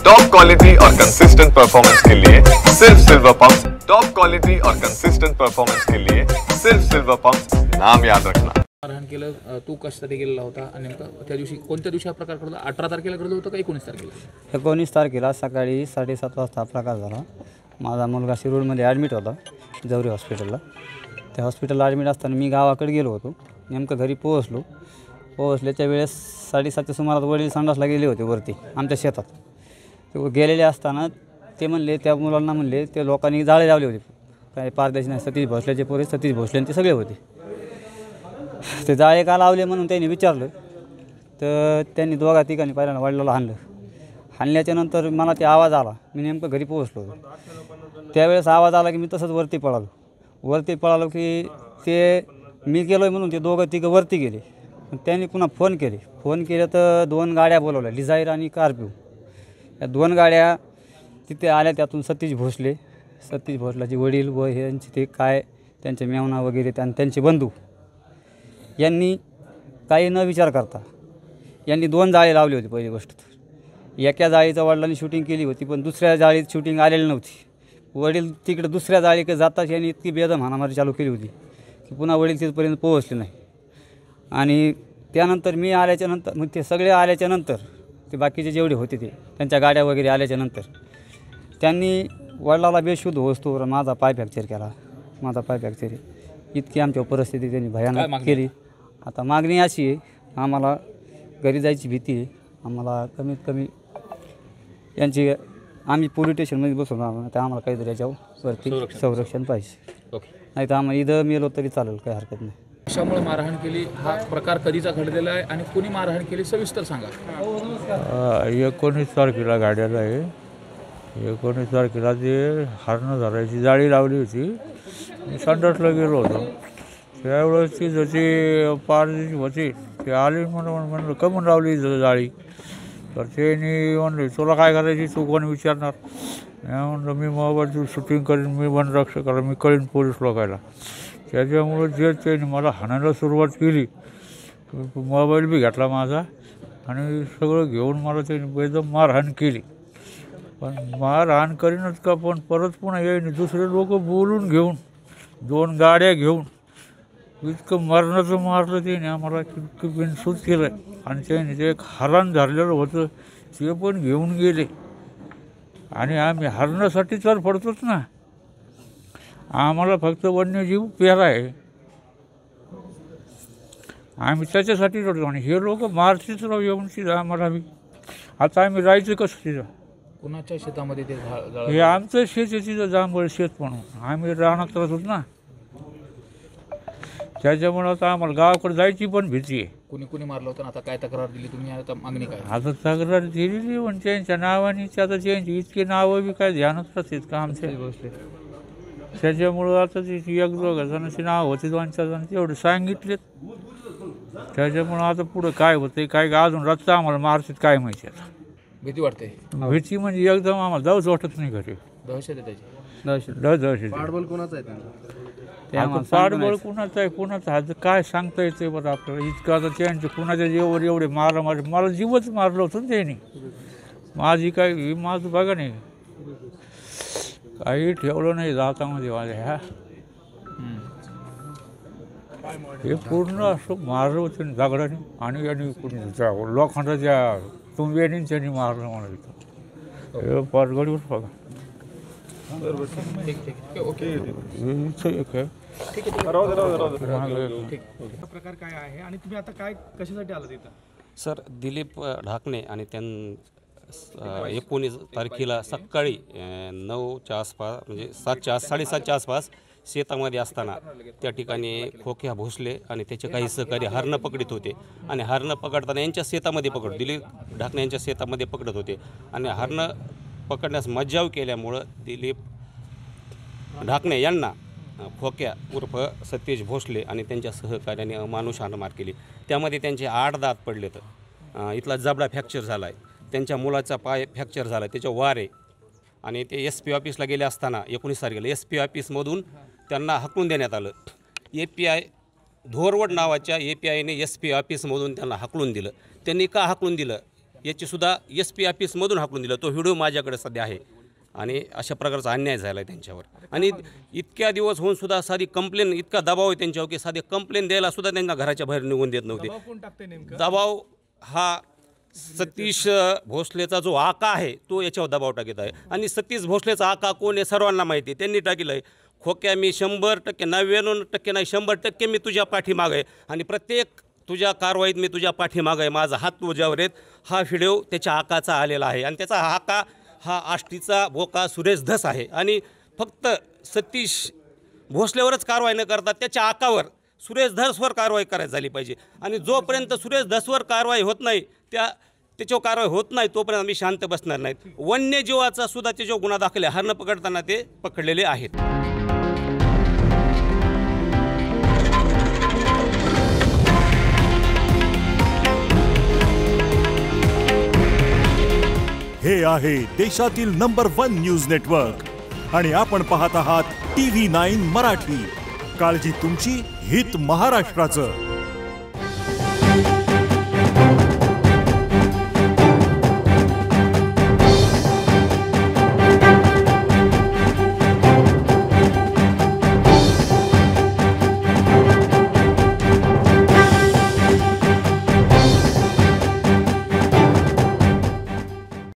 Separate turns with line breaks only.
Top quality और consistent performance के लिए सिर्फ सिल्वर पंप। टॉप क्वालिटी और कंसिस्टेंट परफॉर्मेंस के लिए सिर्फ सिल्वर पंप, नाम याद रखना।
मारहाण केलं, तू कशासाठी गेलेला होता आणि नेमका त्या दिवशी कोणत्या दिवशी हा प्रकार घडला? 18 तारखेला घडलं होतं का 19 तारखेला?
19 तारखेला सकाळी 7:30 वाजता प्रकार झाला। माझा मुलगा शिरूरमध्ये ॲडमिट होता जवरी हॉस्पिटलला। त्या हॉस्पिटलला ॲडमिट असताना मी गावाकडे गेलो होतो। नेमकं घरी पोहोचल्याच्या वेळेस 7:30च्या सुमारास वडील संडासला गेले होते वरती आमच्या शेतात। ते गेलेले असताना ते म्हणले, त्या मुलांना म्हणले ते लोकांनी जाळे लावले होते, काय पारदेशी नाही, सतीश भोसल्याचे पोरे सतीश भोसले ते सगळे होते। ते जाळे का लावले म्हणून त्यांनी विचारलं, तर त्यांनी दोघा तिघांनी पहिल्यांदा वडिलाला हाणल्याच्या नंतर मला ते आवाज आला। मी नेमकं घरी पोहोचलो होतो। त्यावेळेस आवाज आला की मी तसंच वरती पळालो की ते मी गेलो आहे म्हणून ते दोघं तिघं वरती गेले। त्यांनी पुन्हा फोन केले तर 2 गाड्या बोलवल्या, डिझायर आणि स्कॉर्पिओ। या 2 गाड्या तिथे आल्या। त्यातून सतीश भोसलाचे वडील व यांचे ते काय त्यांचे मेवना वगैरे त्यांचे बंधू यांनी काही न विचार करता यांनी 2 जाळे लावले होते। पहिली गोष्ट तर एका जाळीचं वडिलांनी शूटिंग केली होती, पण दुसऱ्या जाळीत शूटिंग आलेली नव्हती। वडील तिकडे दुसऱ्या जाळीकडे जाताच यांनी इतकी बेदम हाणामारी चालू केली होती की पुन्हा वडील तिथपर्यंत पोहोचले नाही। आणि त्यानंतर मी आल्याच्यानंतर मग ते सगळे आल्याच्यानंतर ते बाकीचे जेवढे होते ते त्यांच्या गाड्या वगैरे आल्याच्यानंतर त्यांनी वडिलाला बेशुद्ध होस्तोवर माझा पाय फ्रॅक्चर केला। इतकी आमच्या परिस्थिती त्यांनी भयानक केली। आता मागणी अशी आहे, आम्हाला घरी जायची भीती आहे। आम्हाला कमीत कमी यांची आम्ही पोलीस स्टेशनमध्ये बसून तर आम्हाला काहीतरी याच्यावरती संरक्षण पाहिजे। नाही तर आम्हाला इथं मेलो तरी चालेल, काही हरकत नाही।
कशामुळे मारहाण केली, हा प्रकार कधीचा घडलेला आहे आणि कोणी मारहाण केली सविस्तर सांगा।
19 तारखेला गाड्याला आहे। 19 तारखेला ते हरणं धरायची जाळी लावली होती। मी संडासला गेलो होतो, त्यावेळेस ती जशी पारदेशी होती ते आली म्हणलं कमून लावली जाळी। तर त्यांनी म्हणले तुला काय करायची, तू कोण विचारणार? म्हणलं मी मोबाईलची शूटिंग करीन, मी वनरक्षक करा, मी कळीन पोलीस लोकायला। त्याच्यामुळे जे त्यांनी मला हाणायला सुरुवात केली, मोबाईल बी घेतला माझा आणि सगळं घेऊन मला त्यांनी बेदम मारहाण केली। पण मारहाण करीनच का, पण परत पुन्हा येईन दुसरे लोक बोलून घेऊन 2 गाड्या घेऊन इतकं मरणाचं मारलं त्याने आम्हाला, इतकं बिनसूत केलं। आणि त्याने ते एक हरण धरलेलं होतं ते पण घेऊन गेले। आणि आम्ही हरणासाठी तर पडतोच ना, आम्हाला फक्त वन्यजीव प्यारा आहे, आम्ही त्याच्यासाठी रडतो। आणि हे लोक मारतीच राहू येऊन तिथं आम्हाला बी। आता आम्ही राहायचं कसं तिथं?
कुणाच्या शेतामध्ये ते
हे आमचं शेत आहे तिथं, जांभळ शेत म्हणून आम्ही राहणार राहतोच ना। त्याच्यामुळं आता आम्हाला गावाकडे जायची पण भीती आहे।
कुणी मारलं होतं? आता काय तक्रार दिली तुम्ही? आता मागणी काय?
आता तक्रार दिलेली पण त्यांच्या नावाने, आता त्यांची इतकी नावं बी काय ध्यानात राहतात का आमच्या? त्याच्यामुळं आता ती 1-2 जणांची नाव होती, 2-4 जणांची एवढे सांगितलेत। त्याच्यामुळं आता पुढं काय होतं काय अजून रस्ता आम्हाला मारतात काय माहिती। आता
भीती वाटते?
भीती म्हणजे एकदम आम्हाला जाऊच वाटत नाही घरी।
दहशत आहे त्याची?
पाठबळ कोणाचं आहे?
पाठबळ कुणाचं आहे, कुणाचं आहे काय सांगता येते बरं आपल्याला? इतकं आता त्यांचे कुणाच्या जीवावर एवढे मला जीवच मारलं होतं ना त्यांनी। माझी काय माझं बघा नाही, काही ठेवलं नाही जातामध्ये माझ्या ह्या। हे पूर्ण असं मारलं होतं दगडाने आणि लोखंडाच्या तुंब्याने त्यांनी मारलं मला इथं। हे पारगडीवर बघा।
प्रकार काय आहे आणि तुम्ही आता काय कशासाठी आलात इथं?
सर, दिलीप ढाकणे आणि 19 तारखेला सकाळी 9च्या आसपास, म्हणजे 7:30च्या आसपास शेतामध्ये असताना त्या ठिकाणी खोक्या भोसले आणि त्याचे काही सहकारी हरणं पकडत होते। आणि हरणं पकडताना यांच्या शेतामध्ये दिलीप ढाकणे यांच्या शेतामध्ये पकडत होते। आणि हरणं पकडण्यास मज्जाव केल्यामुळं दिलीप ढाकणे यांना खोक्या उर्फ सतीश भोसले आणि त्यांच्या सहकार्याने अमानुष हाणमार केली। त्यामध्ये त्यांचे 8 दात पडलेत, इथला जबडा फ्रॅक्चर झाला आहे, त्यांच्या मुलाचा पाय फ्रॅक्चर झाला, त्याच्या वार आहे। आणि ते SP ऑफिसला गेले असताना 19 तारखेला SP ऑफिसमधून त्यांना हकलून देण्यात आलं। API धोरवड नावाच्या APIने SP ऑफिसमधून त्यांना हकलून दिलं। त्यांनी का हकलून दिलं याचीसुद्धा SP ऑफिसमधून हाकलून दिलं. तो व्हिडिओ माझ्याकडे सध्या आहे आणि अशा प्रकारचा अन्याय झाला आहे त्यांच्यावर. आणि इतक्या दिवस होऊन सुद्धा साधी कंप्लेन, इतका दबाव आहे त्यांच्यावर की साधी कंप्लेन द्यायला सुद्धा त्यांना घराच्या बाहेर निघून देत नव्हते.
दबाव कोण टाकते नेमकं?
दबाव हा सतीश भोसलेचा जो आका आहे तो याच्यावर दबाव टाकत आहे. आणि सतीश भोसलेचा आका कोण आहे सर्वांना माहिती आहे. त्यांनी टाकलं आहे खोक्या मी 100% 99% नाही 100% मी तुझ्या पाठीमागं आहे आणि प्रत्येक तुझ्या कारवाईत मी तुझ्या पाठीमागं आहे, माझा हात तुझ्यावर आहेत. हा व्हिडिओ त्याच्या आकाचा आलेला आहे आणि त्याचा आका हा आष्टीचा बोका सुरेश धस आहे. आणि फक्त सतीश भोसलेवरच कारवाई न करता त्याच्या आकावर सुरेश धसवर कारवाई करायची झाली पाहिजे. आणि जोपर्यंत सुरेश धसवर कारवाई होत नाही त्याच्यावर कारवाई होत नाही तोपर्यंत आम्ही शांत बसणार नाहीत. वन्यजीवाचा सुद्धा त्याच्यावर गुन्हा दाखल आहे. हरणं पकडताना ते पकडलेले आहेत.
हे आहे देशातील नंबर 1 न्यूज नेटवर्क आणि आपण पाहत आहात TV9 मराठी. काळजी तुमची, हित महाराष्ट्राचं.